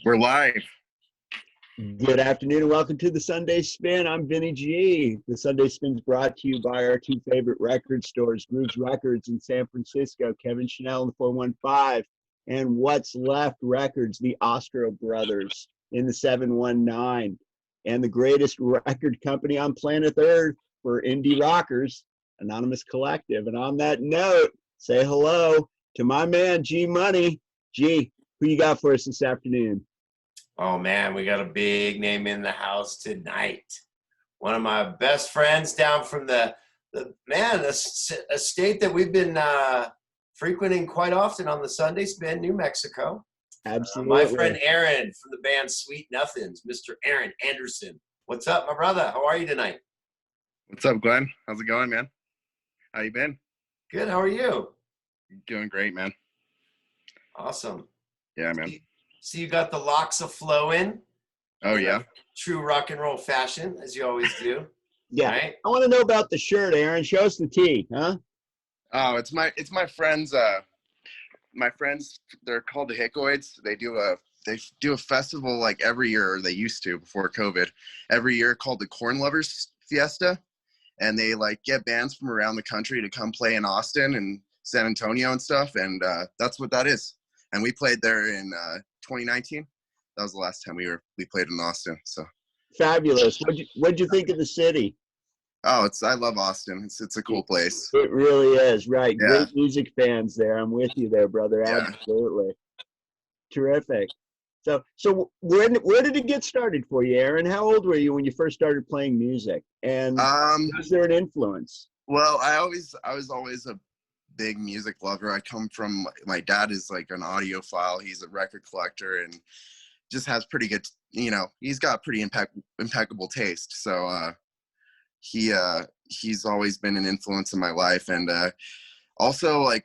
We're live. Good afternoon and welcome to the Sunday Spin. I'm Vinny G. The Sunday Spin is brought to you by our two favorite record stores, Grooves Records in San Francisco, Kevin Chanel in the 415, and What's Left Records, the Ostro brothers in the 719, and the greatest record company on planet Earth for indie rockers, Anonymous Collective. And on that note, say hello to my man, G Money. G, who you got for us this afternoon? Oh man, we got a big name in the house tonight. One of my best friends down from a state that we've been frequenting quite often on the Sunday Spin, New Mexico. Absolutely. My friend Aaron from the band Sweet Nothins, Mr. Aaron Anderson. What's up, my brother? How are you tonight? What's up, Glenn? How's it going, man? How you been? Good. How are you? Doing great, man. Awesome. Yeah, man. So you got the locks a flowing. Oh yeah. True rock and roll fashion, as you always do. Yeah. Right? I want to know about the shirt, Aaron. Show us the tee, huh? Oh, it's my friends. My friends, they're called the Hickoids. They do a festival like every year, or they used to before COVID, every year called the Corn Lovers Fiesta, and they like get bands from around the country to come play in Austin and San Antonio and stuff, and that's what that is. And we played there in 2019. That was the last time we played in Austin. So Fabulous. What'd you think of the city? oh, I love Austin. It's a cool place. It really is, right? Yeah. Great music fans there. I'm with you there, brother. Yeah. Absolutely. Terrific. So where did it get started for you, Aaron? How old were you when you first started playing music? And was there an influence? Well, I was always a big music lover. I come from, my dad is like an audiophile. He's a record collector and just has pretty good, he's got pretty impeccable taste. So he's always been an influence in my life. And also like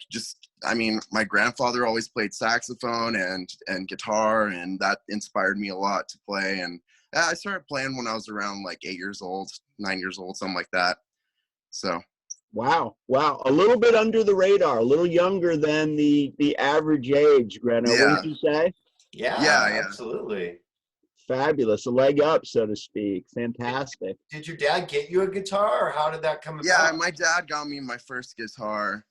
my grandfather always played saxophone and guitar, and that inspired me a lot to play. And I started playing when I was around like 8 years old, 9 years old, something like that. So Wow. A little bit under the radar, a little younger than the average age, Greno. Yeah. Wouldn't you say? Yeah, absolutely. Fabulous. A leg up, so to speak. Fantastic. Did your dad get you a guitar, or how did that come about? Yeah, my dad got me my first guitar.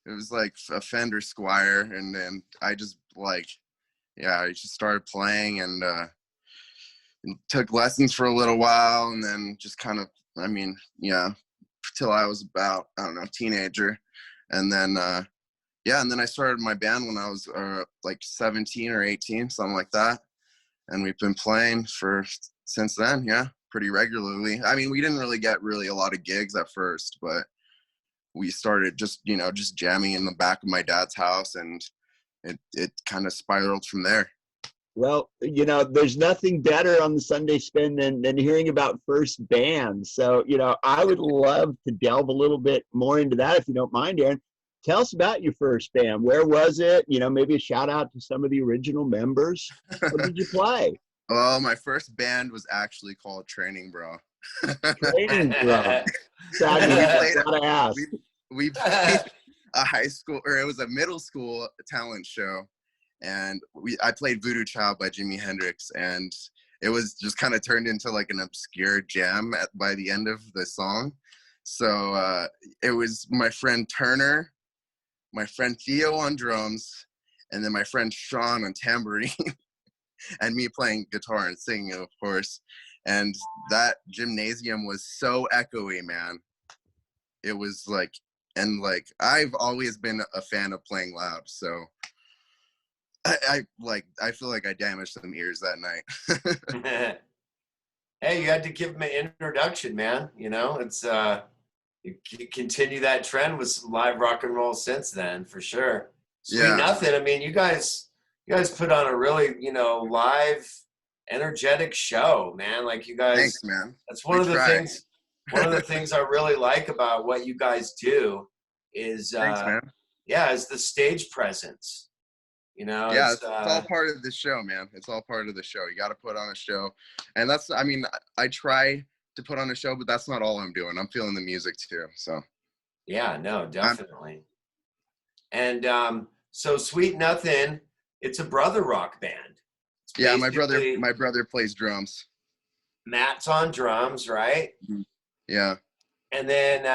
It was like a Fender Squire, and then I just I just started playing and took lessons for a little while, and then just kind of, till I was about, teenager. And then, and then I started my band when I was like 17 or 18, something like that. And we've been playing since then, pretty regularly. I mean, we didn't really get a lot of gigs at first, but we started just jamming in the back of my dad's house, and it kind of spiraled from there. Well, there's nothing better on the Sunday Spin than hearing about first bands. So, I would love to delve a little bit more into that, if you don't mind, Aaron. Tell us about your first band. Where was it? Maybe a shout out to some of the original members. What did you play? Well, my first band was actually called Training Bra. Training Bra. We played a high school, or it was a middle school talent show. And I played Voodoo Child by Jimi Hendrix, and it was just kind of turned into like an obscure jam by the end of the song. So it was my friend Turner, my friend Theo on drums, and then my friend Sean on tambourine, and me playing guitar and singing, of course. And that gymnasium was so echoey, man. It was like, I've always been a fan of playing loud, so I feel like I damaged some ears that night. Hey, you had to give him an introduction, man. It's you continue that trend with some live rock and roll since then, for sure. Sweet Nuthin. I mean, you guys put on a really, live, energetic show, man. Like you guys. Thanks, man. That's one of the things. One of the things I really like about what you guys do is, Thanks, man. is the stage presence. It's all part of the show, man. It's all part of the show. You got to put on a show. And I try to put on a show, but that's not all I'm doing. I'm feeling the music too. So. Yeah, no, definitely. And so Sweet Nuthin, it's a brother rock band. It's Yeah, my brother plays drums. Matt's on drums, right? Yeah. And then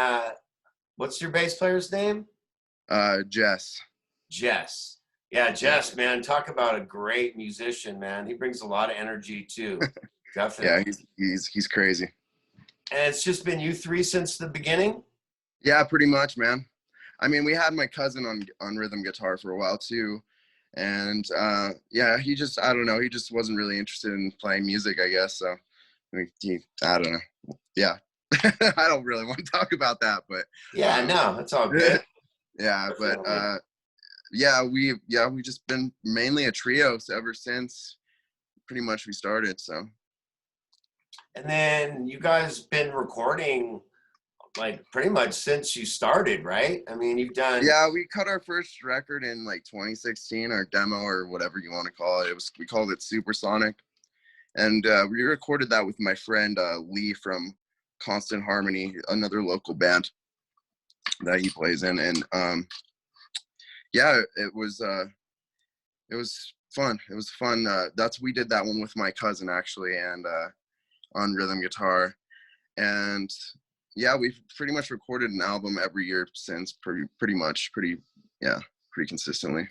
what's your bass player's name? Jess. Jess. Yeah, Jess, man, talk about a great musician, man. He brings a lot of energy too. Definitely. Yeah, he's crazy. And it's just been you three since the beginning? Yeah, pretty much, man. I mean, we had my cousin on rhythm guitar for a while too. And yeah, he just, I don't know, he just wasn't really interested in playing music, I guess. So I don't know. Yeah. I don't really want to talk about that, but yeah, no, it's all good. Yeah, but we just been mainly a trio ever since pretty much we started. So and then you guys been recording like pretty much since you started, right? I mean, you've done. Yeah, we cut our first record in like 2016, our demo or whatever you want to call it. We called it Supersonic, and we recorded that with my friend Lee from Constant Harmony, another local band that he plays in. And yeah, it was fun. It was fun. We did that one with my cousin actually, and on rhythm guitar. And yeah, we've pretty much recorded an album every year since, pretty consistently.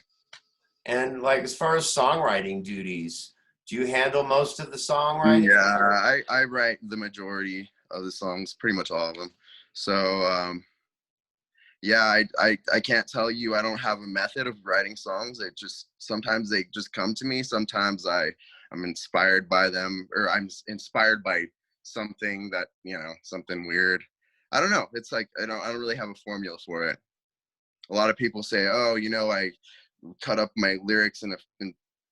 And like, as far as songwriting duties, do you handle most of the songwriting? Yeah, I write the majority of the songs, pretty much all of them. So yeah, I can't tell you, I don't have a method of writing songs. It just, sometimes they just come to me. Sometimes I'm inspired by them, or I'm inspired by something that, something weird. I don't know. It's like, I don't really have a formula for it. A lot of people say, oh, I cut up my lyrics and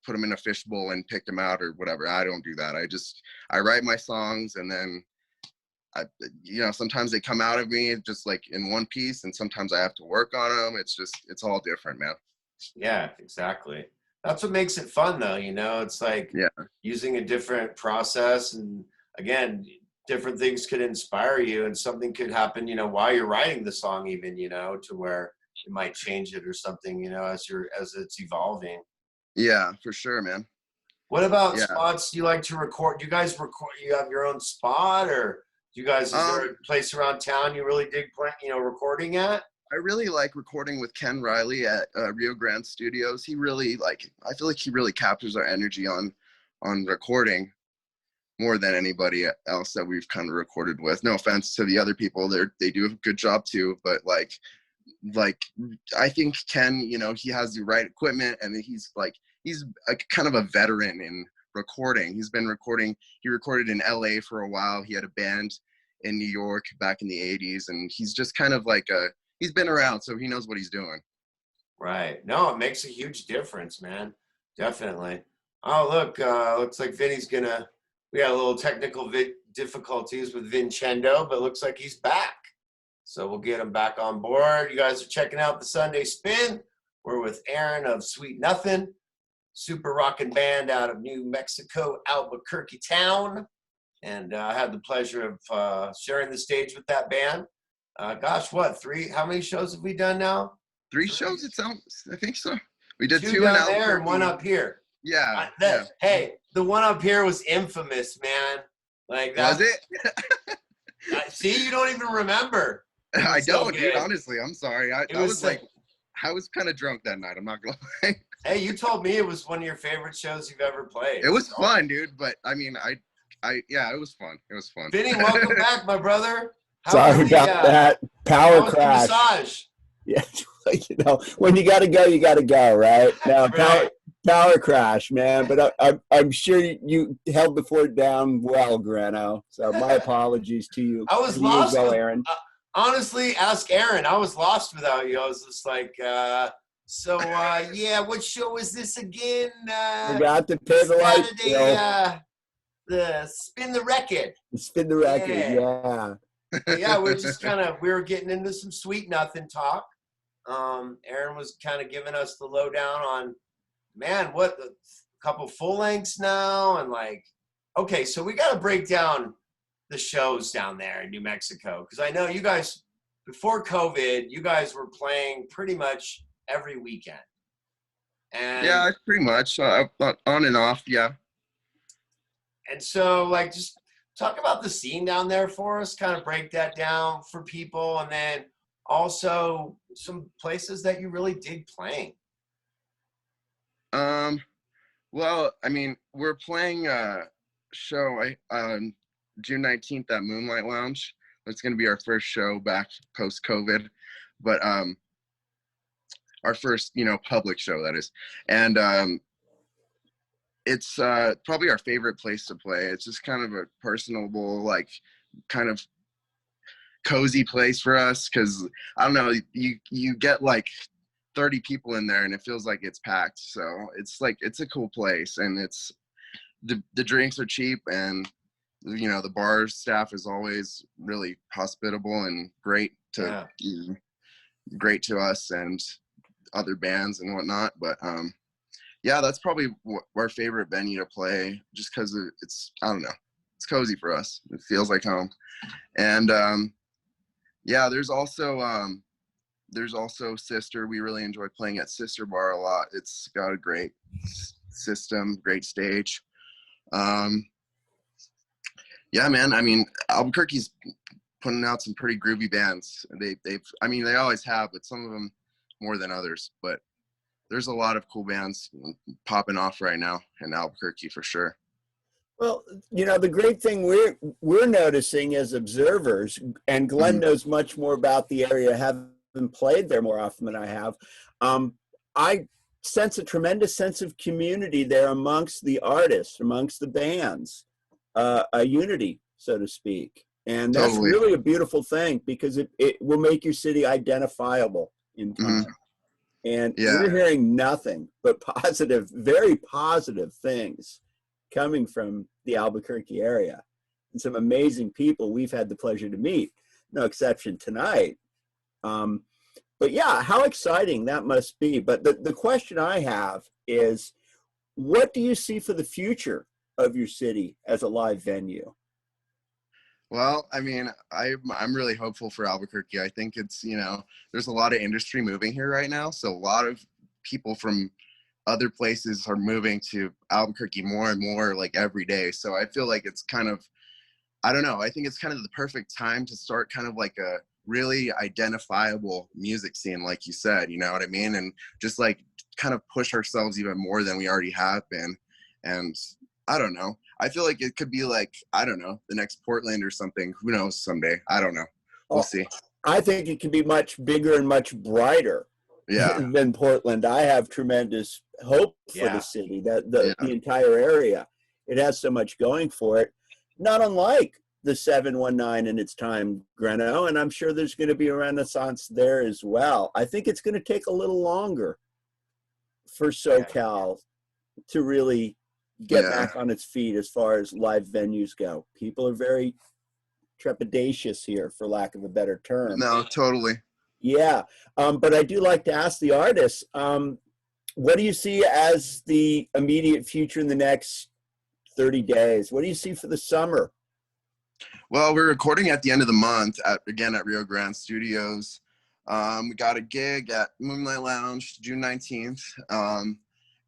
put them in a fishbowl and pick them out or whatever. I don't do that. I write my songs, and then sometimes they come out of me just like in one piece, and sometimes I have to work on them. It's all different, man. Yeah, exactly. That's what makes it fun though. It's like using a different process, and again, different things could inspire you, and something could happen, while you're writing the song even, to where you might change it or something, as it's evolving. Yeah, for sure, man. What about spots you like to record? Do you guys record, you have your own spot, or do you guys, is there a place around town you really dig, recording at? I really like recording with Ken Riley at Rio Grande Studios. I feel like he really captures our energy on recording more than anybody else that we've kind of recorded with. No offense to the other people, they do a good job too, but like I think Ken, he has the right equipment, and he's a kind of a veteran in recording. He recorded in LA for a while. He had a band in New York back in the 80s, and he's just kind of like he's been around, so he knows what he's doing. Right. No, it makes a huge difference, man. Definitely. Oh, look, looks like Vinny's we got a little technical difficulties with Vincendo, but looks like he's back. So we'll get him back on board. You guys are checking out the Sunday Spin. We're with Aaron of Sweet Nuthin, super rockin' band out of New Mexico, Albuquerque town. And I had the pleasure of sharing the stage with that band. Gosh, how many shows have we done now? 3 shows, it sounds, I think so. We did 2 down there and 1 up here. Yeah. Hey, the one up here was infamous, man. Like that. Was it? See, you don't even remember. I don't, dude, honestly. I'm sorry. I was kind of drunk that night. I'm not gonna lie. Hey, you told me it was one of your favorite shows you've ever played. It was fun, dude. But I mean, it was fun. It was fun. Vinny, welcome back, my brother. Sorry about that power crash. Massage? Yeah, when you gotta go, right? Now, right. Power crash, man. But I'm sure you held the fort down well, Grano. So my apologies to you. I was lost. Well, Aaron. Honestly, ask Aaron. I was lost without you. I was just like, yeah, what show is this again? Forgot to pay the light bill. The Spin the Record. Spin the Record, yeah. Yeah, we were getting into some Sweet Nuthin talk. Aaron was kind of giving us the lowdown on, man, a couple full lengths now, and like, okay, so we got to break down the shows down there in New Mexico, because I know you guys, before COVID, you guys were playing pretty much every weekend. And yeah, pretty much on and off. Yeah. And so, like, just talk about the scene down there for us, kind of break that down for people, and then also some places that you really dig playing. Well, I mean, we're playing a show on June 19th at Moonlight Lounge. That's going to be our first show back post-COVID, but our first, public show, that is. And it's probably our favorite place to play. It's just kind of a personable, like, kind of cozy place for us, because I don't know, you get like 30 people in there and it feels like it's packed. So it's a cool place, and it's the drinks are cheap, and the bar staff is always really hospitable and great to us and other bands and whatnot. But yeah, that's probably our favorite venue to play, just because it's, I don't know, it's cozy for us. It feels like home. And yeah, there's also Sister. We really enjoy playing at Sister Bar a lot. It's got a great system, great stage. Yeah, man. I mean, Albuquerque's putting out some pretty groovy bands. They always have, but some of them more than others. But there's a lot of cool bands popping off right now in Albuquerque for sure. Well, the great thing we're noticing as observers, and Glenn knows much more about the area, having played there more often than I have. I sense a tremendous sense of community there amongst the artists, amongst the bands, a unity, so to speak. And that's Totally. really a beautiful thing, because it will make your city identifiable in time. And we're hearing nothing but positive, very positive things coming from the Albuquerque area, and some amazing people we've had the pleasure to meet, no exception tonight. But yeah, how exciting that must be. But the question I have is, what do you see for the future of your city as a live venue? Well, I mean, I'm really hopeful for Albuquerque. I think it's, there's a lot of industry moving here right now. So a lot of people from other places are moving to Albuquerque more and more, like, every day. So I feel like it's kind of, I don't know, I think it's kind of the perfect time to start kind of like a really identifiable music scene, like you said, you know what I mean? And just like kind of push ourselves even more than we already have been. And I don't know, I feel like it could be like, I don't know, the next Portland or something. Who knows, someday. I don't know. We'll see. I think it can be much bigger and much brighter than Portland. I have tremendous hope for the city, that the entire area. It has so much going for it, not unlike the 719 in its time, Greno, and I'm sure there's going to be a renaissance there as well. I think it's going to take a little longer for SoCal to really get back on its feet as far as live venues go. People are very trepidatious here, for lack of a better term. No, totally. Yeah, but I do like to ask the artists, what do you see as the immediate future in the next 30 days? What do you see for the summer? Well, we're recording at the end of the month at Rio Grande Studios. We got a gig at Moonlight Lounge June 19th.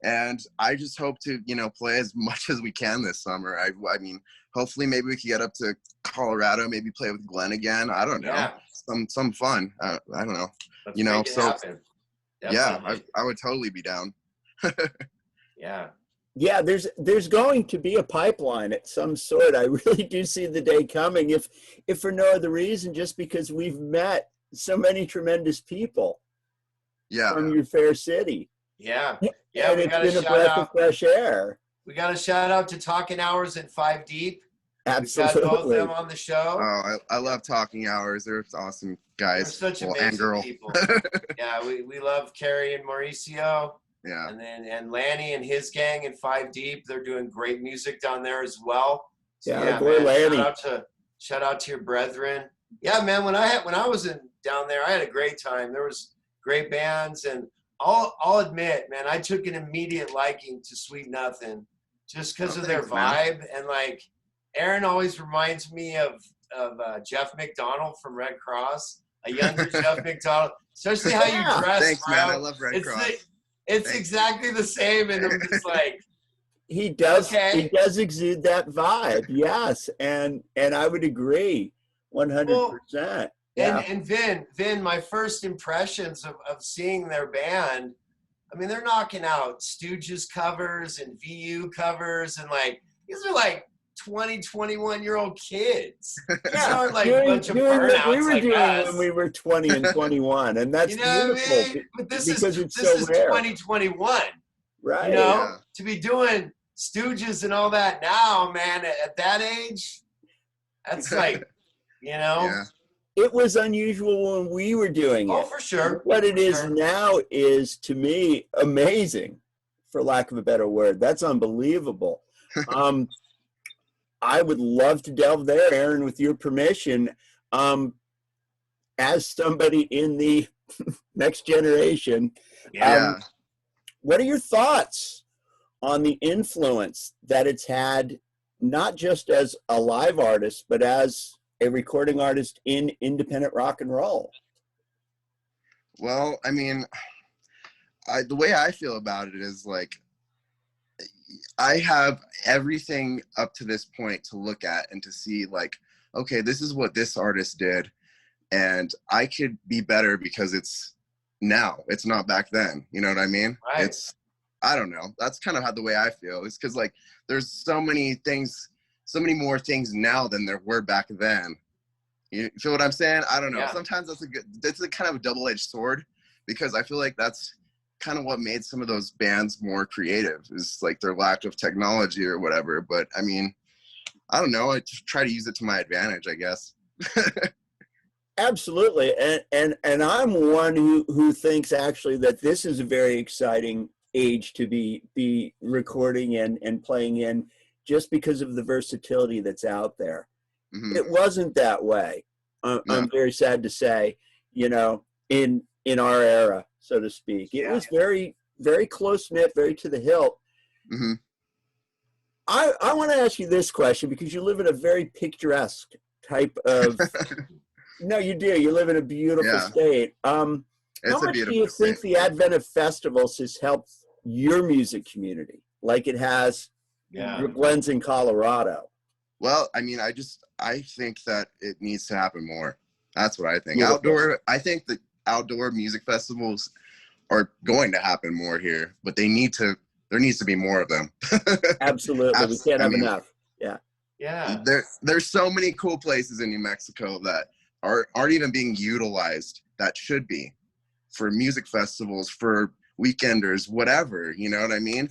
And I just hope to, play as much as we can this summer. I mean, hopefully maybe we can get up to Colorado, maybe play with Glenn again. I don't know. Yeah. Some fun. I don't know. Let's make it happen. Yeah, I would totally be down. Yeah, there's going to be a pipeline at some sort. I really do see the day coming, if for no other reason, just because we've met so many tremendous people from your fair city. Yeah, and we got it's been a breath of fresh air. We got a shout out to Talking Hours and 5 Deep. Absolutely. We've got both of them on the show. Oh, I love Talking Hours. They're awesome guys. They're such amazing people. Yeah, we love Carrie and Mauricio. Yeah. And Lanny and his gang and 5 Deep. They're doing great music down there as well. So, boy, Lanny. Shout out to your brethren. Yeah, man. When I was down there, I had a great time. There was great bands, and I'll admit, man, I took an immediate liking to Sweet Nuthin just because of their vibe. Man. And like, Aaron always reminds me of Jeff McDonald from Red Cross, a younger Jeff McDonald, especially how you dress. Thanks, man. I love Red Cross. It's exactly the same, and I'm just like, he does. okay. He does exude that vibe. Yes, and I would agree, 100%. Yeah. And Vin, my first impressions of seeing their band, I mean, they're knocking out Stooges covers and VU covers, and like these are like 20, 21-year-old kids. These aren't like a bunch of doing what we burnouts were like doing us. when we were 20 and 21, and that's You know beautiful. what I mean? But this is it's so rare. 2021. Right. You know, to be doing Stooges and all that now, man, at that age, that's like, you know. Yeah. It was unusual when we were doing it. Oh, for sure. What it is now is, to me, amazing, for lack of a better word. That's unbelievable. I would love to delve there, Aaron, with your permission. As somebody in the next generation, what are your thoughts on the influence that it's had, not just as a live artist, but as a recording artist in independent rock and roll? Well, I mean, the way I feel about it is like, I have everything up to this point to look at and to see like, okay, this is what this artist did, and I could be better because it's now. It's not back then. You know what I mean? Right. I don't know. That's kind of how the way I feel. It's because like there's so many more things now than there were back then. You feel what I'm saying? I don't know. Yeah. Sometimes that's a kind of a double-edged sword, because I feel like that's kind of what made some of those bands more creative, is like their lack of technology or whatever. But I mean, I don't know. I just try to use it to my advantage, I guess. Absolutely. And I'm one who thinks actually that this is a very exciting age to be recording and playing in, just because of the versatility that's out there. Mm-hmm. It wasn't that way. I'm very sad to say, you know, in our era, so to speak. It was very, very close-knit, very to the hilt. Mm-hmm. I want to ask you this question, because you live in a very picturesque type of... No, you do. You live in a beautiful state. How much do you think the advent of festivals has helped your music community, like it has your Glens in Colorado? Well, I mean, I think that it needs to happen more. That's what I think. I think the outdoor music festivals are going to happen more here, but there needs to be more of them. Absolutely. We can't have enough. Yeah. Yeah. There's so many cool places in New Mexico that aren't even being utilized, that should be, for music festivals, for weekenders, whatever, you know what I mean?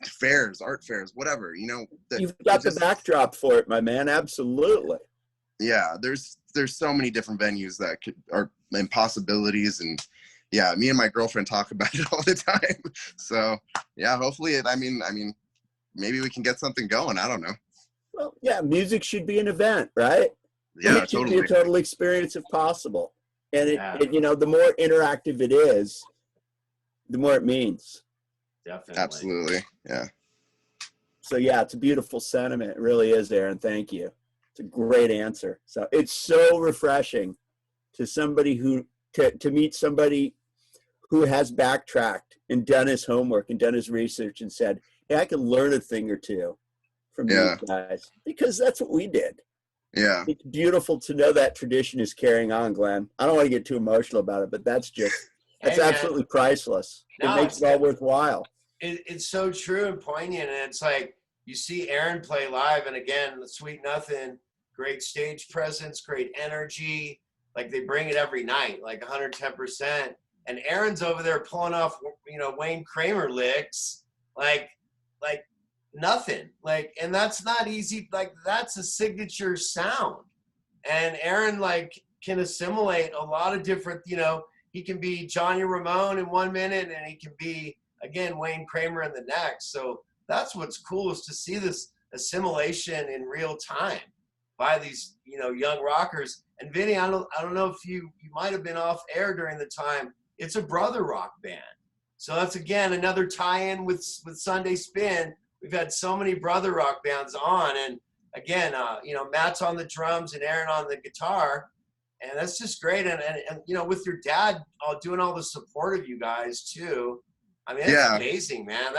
Fairs, art fairs, whatever, you know. You've got the backdrop for it, my man. Absolutely. Yeah, there's so many different venues that are impossibilities, and yeah, me and my girlfriend talk about it all the time. So yeah, hopefully I mean, maybe we can get something going. I don't know. Well, yeah, music should be an event, right? Yeah, it should be a total experience if possible. And it, you know, the more interactive it is, the more it means. Definitely. Absolutely. Yeah. So yeah, it's a beautiful sentiment. It really is, Aaron. Thank you. It's a great answer. So it's so refreshing to somebody to meet somebody who has backtracked and done his homework and done his research and said, hey, I can learn a thing or two from these guys, because that's what we did. Yeah. It's beautiful to know that tradition is carrying on, Glenn. I don't want to get too emotional about it, but that's absolutely priceless. It makes it all worthwhile. It's so true and poignant. And it's like, you see Aaron play live, and again, the Sweet Nuthin, great stage presence, great energy. Like, they bring it every night, like 110%. And Aaron's over there pulling off, you know, Wayne Kramer licks, like nothing. Like, and that's not easy. Like, that's a signature sound. And Aaron, like, can assimilate a lot of different, you know, he can be Johnny Ramone in 1 minute, and he can be, again, Wayne Kramer in the next. So that's what's cool, is to see this assimilation in real time by these, you know, young rockers. And Vinny, I don't know if you might have been off air during the time. It's a brother rock band. So that's, again, another tie-in with Sunday Spin. We've had so many brother rock bands on, and again, you know, Matt's on the drums and Aaron on the guitar, and that's just great. And you know, with your dad doing all the support of you guys too, I mean, that's amazing, man.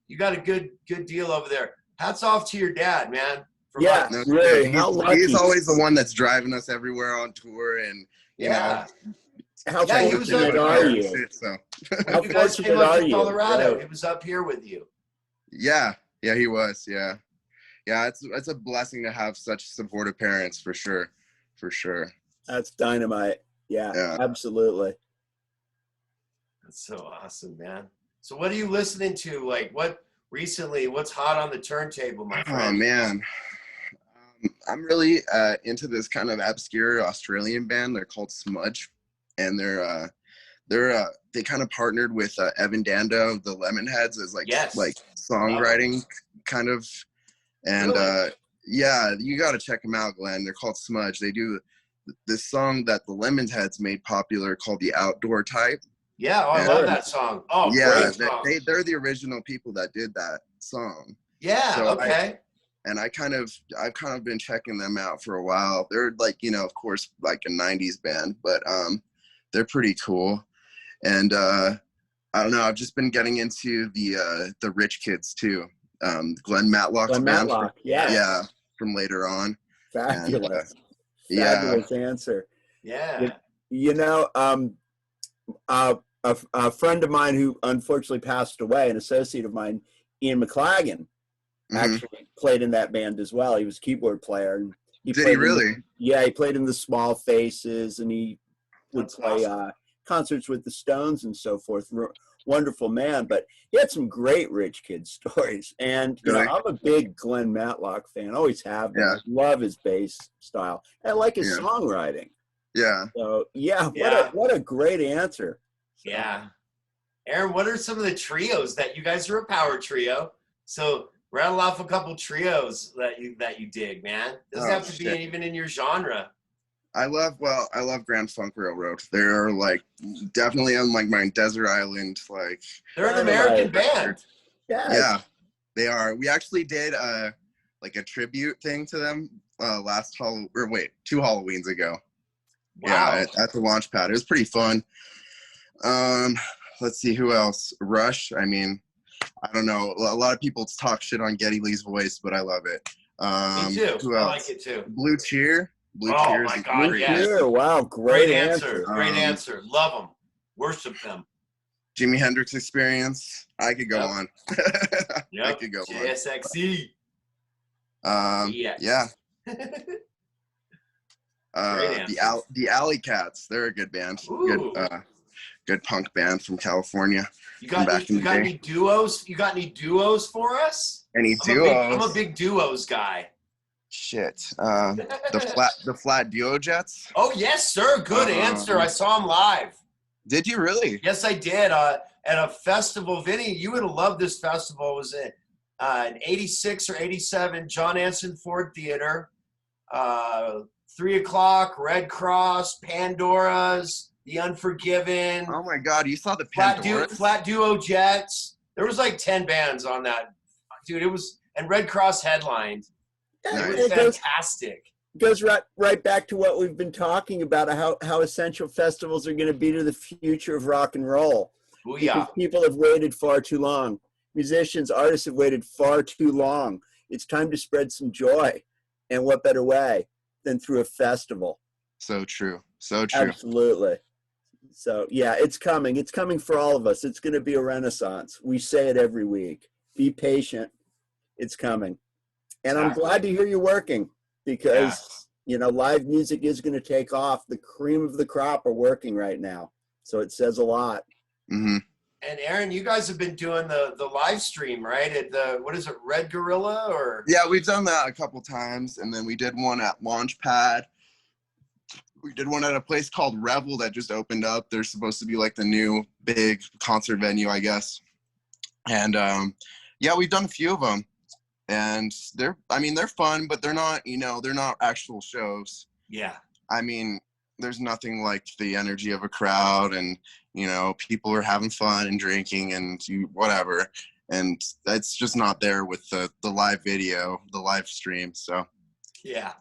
You got a good deal over there. Hats off to your dad, man. Yeah, really. How lucky. He's always the one that's driving us everywhere on tour, and you know. How fortunate are you? How you guys came up to Colorado, he was up here with you. Yeah, he was. Yeah, it's a blessing to have such supportive parents, for sure. That's dynamite. Yeah, absolutely. That's so awesome, man. So what are you listening to? Like, what's hot on the turntable, my friend? Oh man, I'm really into this kind of obscure Australian band. They're called Smudge, and they kind of partnered with Evan Dando of the Lemonheads as like songwriting kind of, and you got to check them out, Glenn. They're called Smudge. They do this song that the Lemonheads made popular called The Outdoor Type. Yeah, I love that song. Oh, yeah, great song. They're the original people that did that song. Yeah, so okay. I've kind of been checking them out for a while. They're like, of course, like a 90s band, but they're pretty cool. And I don't know, I've just been getting into the Rich Kids too. Glenn Matlock's band. Yeah, from Later On. Fabulous. Fabulous answer. Yeah. A friend of mine who unfortunately passed away, an associate of mine, Ian McLagan, actually played in that band as well. He was a keyboard player. And Did he really? He played in the Small Faces, and he would play concerts with the Stones and so forth. Wonderful man, but he had some great Rich Kid stories. And I'm a big Glenn Matlock fan. Always have been. I love his bass style. And I like his songwriting. Yeah. So what a great answer. Yeah. Aaron, what are some of the trios that you guys are a power trio? So rattle off a couple trios that you dig, man. Doesn't have to be even in your genre. I love Grand Funk Railroad. They're like definitely on like my desert island. Like they're an American band. Yeah, they are. We actually did like a tribute thing to them 2 Halloweens ago. Wow. Yeah, at the launch pad. It was pretty fun. Let's see who else. Rush. I mean, I don't know. A lot of people talk shit on Geddy Lee's voice, but I love it. Me too. Who else? I like it too. Blue Cheer. Oh my God! Yes. Wow, great answer. Great answer. Love them. Worship them. Jimi Hendrix Experience. I could go on. I could go on. JSXE. Yeah. The Alley Cats. They're a good band. Ooh. Good punk band from California. You got any duos? You got any duos for us? Any duos? I'm a big duos guy. Shit. The Flat Duo Jets. Oh yes, sir. Good answer. I saw them live. Did you really? Yes, I did. At a festival, Vinny, you would have loved this festival. It was in 86 or 87, John Anson Ford Theater. 3 o'clock, Red Cross, Pandora's, The Unforgiven. Oh my God, you saw the Pandora's? Flat Duo Jets. There was like 10 bands on that. Dude, and Red Cross headlined. Yeah, it was fantastic. Goes right back to what we've been talking about, how essential festivals are going to be to the future of rock and roll. Booyah. Because people have waited far too long. Musicians, artists have waited far too long. It's time to spread some joy. And what better way than through a festival? So true. So true. Absolutely. So yeah, it's coming. It's coming for all of us. It's going to be a renaissance. We say it every week. Be patient. It's coming. And I'm glad to hear you're working because, live music is going to take off. The cream of the crop are working right now. So it says a lot. Mm-hmm. And Aaron, you guys have been doing the live stream, right? At what is it, Red Gorilla or? Yeah, we've done that a couple times. And then we did one at Launchpad. We did one at a place called Revel that just opened up. They're supposed to be like the new big concert venue, I guess. And we've done a few of them. And they're fun, but they're not actual shows. Yeah. I mean, there's nothing like the energy of a crowd and, people are having fun and drinking and whatever. And that's just not there with the live video, the live stream. So, yeah.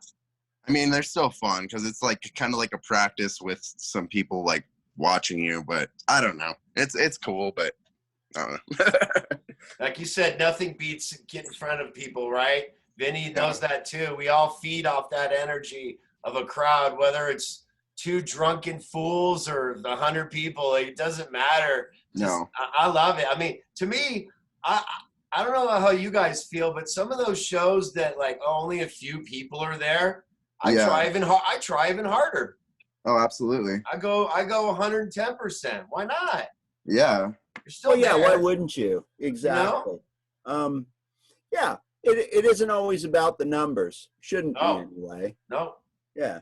I mean, they're still fun because it's like kind of like a practice with some people like watching you, but I don't know. It's cool, but I don't know. Like you said, nothing beats getting in front of people, right? Vinny knows that too. We all feed off that energy of a crowd, whether it's two drunken fools or the 100 people. It doesn't matter. No. I love it. I mean, to me, I don't know how you guys feel, but some of those shows that like only a few people are there, I try even harder. Oh, absolutely. I go 110%. Why not? Yeah. You're still there. Why wouldn't you? Exactly. You know? Yeah. It isn't always about the numbers. Shouldn't be anyway. No. Yeah.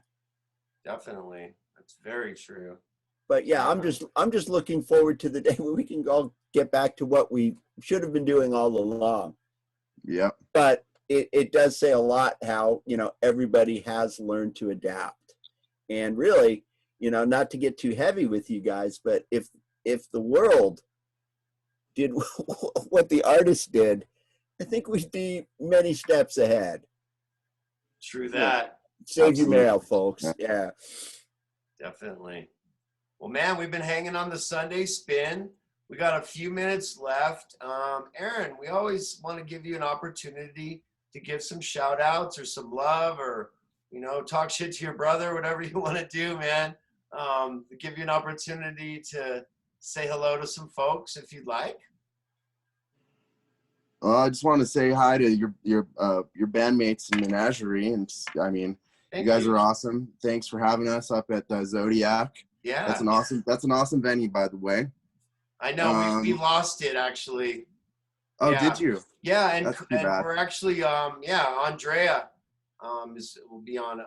Definitely. That's very true. But yeah, I'm just looking forward to the day where we can all get back to what we should have been doing all along. Yep. But it does say a lot how, everybody has learned to adapt. And really, not to get too heavy with you guys, but if the world did what the artists did, I think we'd be many steps ahead. True that. Save your mail, folks. Yeah. Definitely. Well, man, we've been hanging on the Sunday Spin. We got a few minutes left. Aaron, we always want to give you an opportunity to give some shout outs or some love or, talk shit to your brother, whatever you want to do, man. Give you an opportunity to say hello to some folks if you'd like. I just want to say hi to your bandmates in Menagerie, and I mean, you guys are awesome. Thanks for having us up at Zodiac. Yeah, that's an awesome venue, by the way. I know we lost it actually. Oh, did you? Yeah, and we're actually Andrea will be on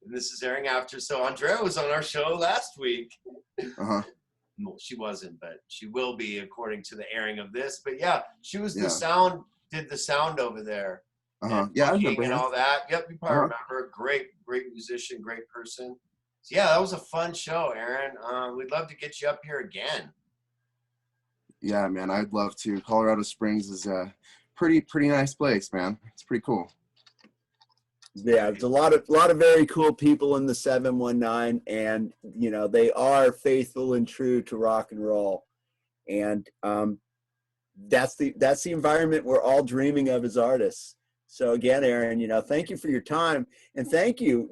this is airing after. So Andrea was on our show last week. Well, she wasn't, but she will be according to the airing of this. But yeah, she was did the sound over there. Yeah, I remember and all that. Yep, you probably remember. Great musician, great person. So yeah, that was a fun show, Aaron. We'd love to get you up here again. Yeah, man, I'd love to. Colorado Springs is a pretty nice place, man. It's pretty cool. Yeah, there's a lot of very cool people in the 719, and they are faithful and true to rock and roll, and that's the environment we're all dreaming of as artists. So again, Aaron, thank you for your time, and thank you,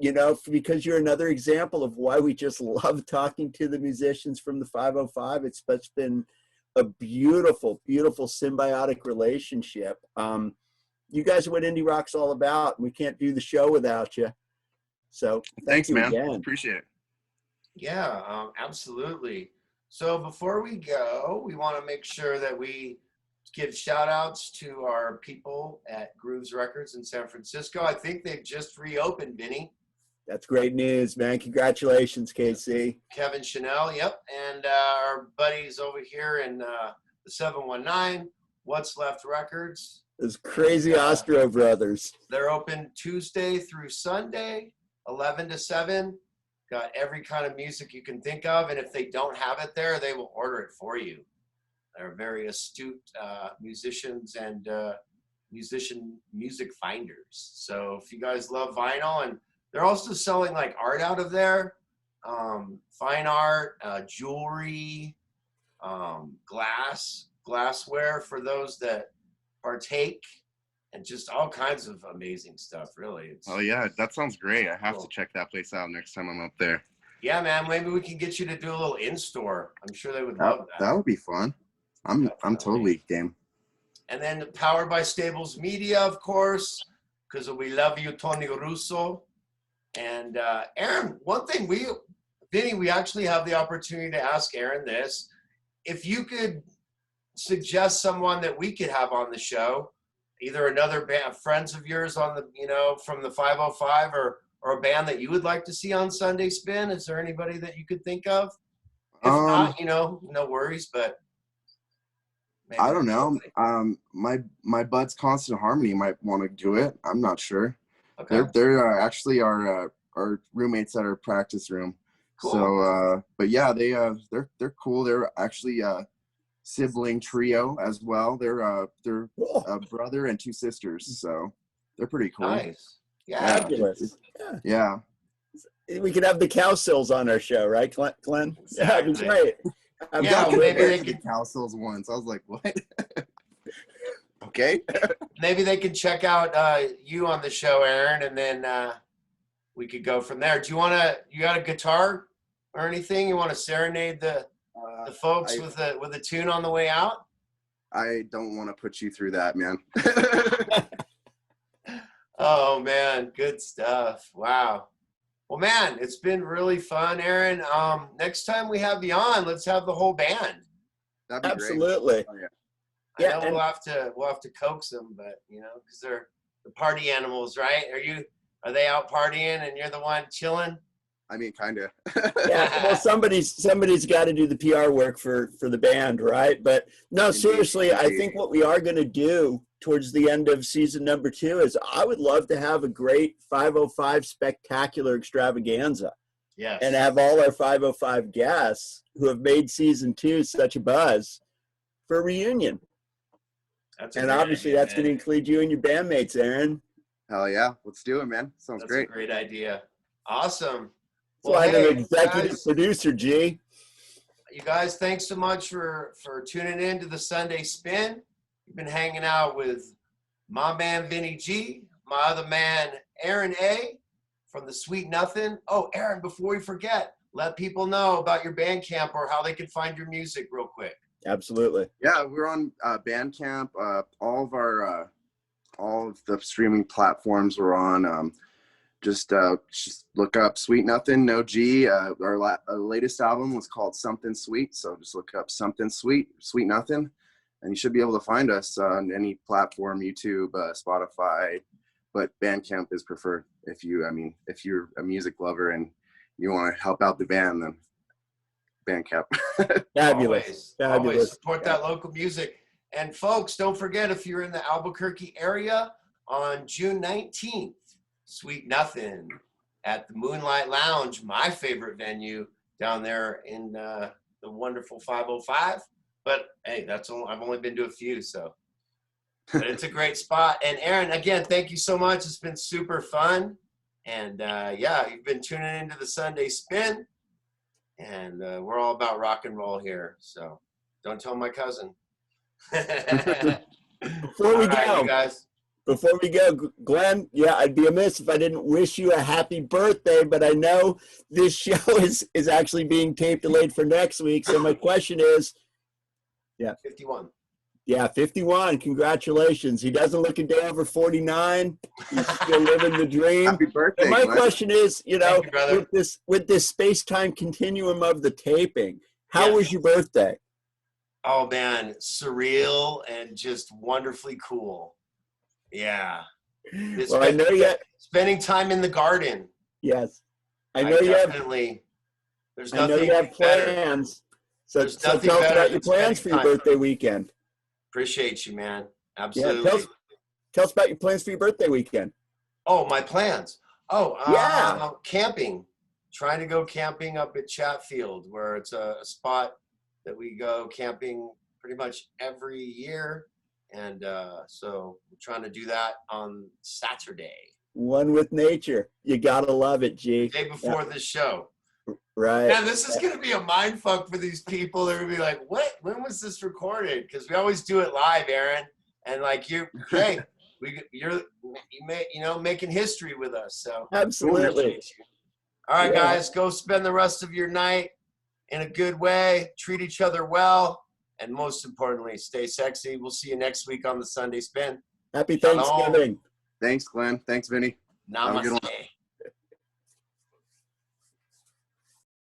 because you're another example of why we just love talking to the musicians from the 505. It's been a beautiful, beautiful symbiotic relationship. You guys are what indie rock's all about, and we can't do the show without you. So thanks, man. Again. Appreciate it. Yeah, absolutely. So before we go, we want to make sure that we give shout outs to our people at Grooves Records in San Francisco. I think they've just reopened, Vinny. That's great news, man. Congratulations, KC. Kevin Chanel, yep. And our buddies over here in the 719, What's Left Records. Those crazy Ostro brothers. They're open Tuesday through Sunday, 11 to 7. Got every kind of music you can think of. And if they don't have it there, they will order it for you. They're very astute musicians and music finders. So if you guys love vinyl, and they're also selling like art out of there, fine art, jewelry, glassware for those that partake, and just all kinds of amazing stuff, really. Oh yeah, that sounds great. I have to check that place out next time I'm up there. Yeah, man, maybe we can get you to do a little in-store. I'm sure they would love that. That would be fun. I'm totally game. And then powered by Stables Media, of course, because we love you, Tony Russo. And Aaron, one thing Vinny, we actually have the opportunity to ask Aaron this. If you could suggest someone that we could have on the show, either another band, friends of yours on the, from the 505, or a band that you would like to see on Sunday Spin, is there anybody that you could think of? If not, no worries, but maybe. I don't know. My buds Constant Harmony might want to do it. I'm not sure. Okay. They're actually our roommates at our practice room. Cool. So, but yeah, they're cool. They're actually sibling trio as well. They're cool. A brother and two sisters, so they're pretty cool. Nice. Yeah. Yeah. We could have the Cowsills on our show, right, Glenn? Yeah, that'd be great. I've Yeah, got well, maybe they to could. the Castles once. I was like, what? Okay. Maybe they can check out you on the show, Aaron, and then we could go from there. Do you want to? You got a guitar or anything? You want to serenade the folks with a tune on the way out? I don't want to put you through that, man. Oh man, good stuff. Wow. Well, man, it's been really fun, Aaron. Next time we have you on, let's have the whole band. That'd be Absolutely. great. Oh, yeah. I know we'll have to coax them, but because they're the party animals, right? Are they out partying and you're the one chilling? I mean, kind of. Yeah, well, somebody's got to do the PR work for the band, right? But no, seriously, I think what we are going to do towards the end of season number 2 is I would love to have a great 505 spectacular extravaganza. Yes. And have all our 505 guests who have made season 2 such a buzz for a reunion. And obviously that's going to include you and your bandmates, Aaron. Hell yeah. Let's do it, man. Sounds great. That's a great idea. Awesome. Well, I'm an executive producer, G. You guys, thanks so much for tuning in to the Sunday Spin. You've been hanging out with my man, Vinny G, my other man, Aaron A, from the Sweet Nuthin. Oh, Aaron, before we forget, let people know about your Bandcamp or how they can find your music real quick. Absolutely. Yeah, we're on Bandcamp. All of the streaming platforms we're on. Just look up Sweet Nuthin, no G. Our latest album was called Something Sweet, so just look up Something Sweet, Sweet Nuthin, and you should be able to find us on any platform, YouTube, Spotify, but Bandcamp is preferred. If you're a music lover and you want to help out the band, then Bandcamp. Fabulous. Always support that local music. And folks, don't forget, if you're in the Albuquerque area on June 19th, Sweet Nuthin at the Moonlight Lounge, my favorite venue down there in the wonderful 505. But hey, I've only been to a few, so but it's a great spot. And Aaron, again, thank you so much. It's been super fun. And you've been tuning into the Sunday Spin, and we're all about rock and roll here. So don't tell my cousin. Before we go, you guys. Before we go, Glenn, I'd be amiss if I didn't wish you a happy birthday, but I know this show is actually being taped delayed for next week. So my question is, 51. Yeah, 51. Congratulations. He doesn't look a day over 49. He's still living the dream. Happy birthday, and my Glenn. question is, Thank you, with this space-time continuum of the taping, how was your birthday? Oh man, surreal and just wonderfully cool. Yeah. Well, I know spending time in the garden. Yes. I know you have plans. So tell us about your plans for your birthday weekend. Appreciate you, man. Absolutely. Yeah, tell us about your plans for your birthday weekend. Oh, my plans. Camping. Trying to go camping up at Chatfield, where it's a spot that we go camping pretty much every year. And so we're trying to do that on Saturday. One with nature. You got to love it, G. The day before this show. Right. Yeah, this is going to be a mind fuck for these people. They're going to be like, what? When was this recorded? Because we always do it live, Aaron. And like you're making history with us. So absolutely. All right, guys, go spend the rest of your night in a good way. Treat each other well. And most importantly, stay sexy. We'll see you next week on the Sunday Spin. Happy Thanksgiving. Thanks, Glenn. Thanks, Vinny. Namaste.